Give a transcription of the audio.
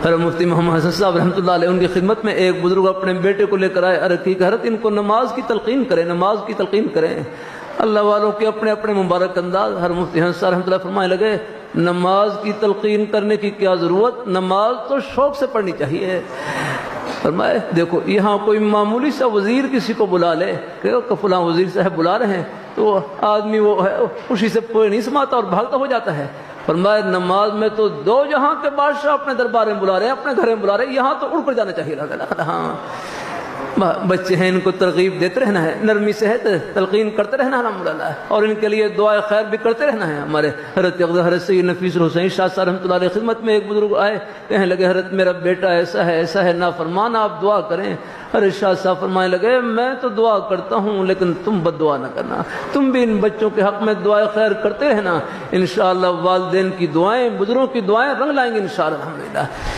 حضرت مفتی محمد حسن صاحب رحمۃ اللہ علیہ ان کی خدمت میں ایک بزرگ اپنے بیٹے کو لے کر آئے، عرض کی کہ حضرت ان کو نماز کی تلقین کریں، نماز کی تلقین کریں۔ اللہ والوں کے اپنے اپنے مبارک انداز۔ حضرت مفتی حسن صاحب رحمۃ اللہ فرمانے لگے نماز کی تلقین کرنے کی کیا ضرورت، نماز تو شوق سے پڑھنی چاہیے۔ فرمائے دیکھو یہاں کوئی معمولی سا وزیر کسی کو بلا لے کہ فلاں وزیر صاحب بلا رہے ہیں تو آدمی وہ ہے خوشی سے پورے نہیں سماتا اور بھاگتا ہو جاتا ہے۔ فرمائے نماز میں تو دو جہاں کے بادشاہ اپنے دربار میں بلا رہے ہیں، اپنے گھر میں بلا رہے ہیں، یہاں تو اڑ کر جانا چاہیے۔ ہاں بچے ہیں ان کو ترغیب دیتے رہنا ہے، نرمی سے ہے تلقین کرتے رہنا ہے الحمدللہ، اور ان کے لیے دعائے خیر بھی کرتے رہنا ہے۔ ہمارے حضرت سید نفیس الحسین شاہ صاحب رحمۃ اللہ علیہ خدمت میں ایک بزرگ آئے، کہنے لگے حضرت میرا بیٹا ایسا ہے نافرمان، آپ دعا کریں۔ حضرت شاہ صاحب فرمانے لگے میں تو دعا کرتا ہوں لیکن تم بد دعا نہ کرنا، تم بھی ان بچوں کے حق میں دعائے خیر کرتے رہنا، انشاءاللہ والدین کی دعائیں بزرگوں کی دعائیں رنگ لائیں گے انشاءاللہ الحمدللہ۔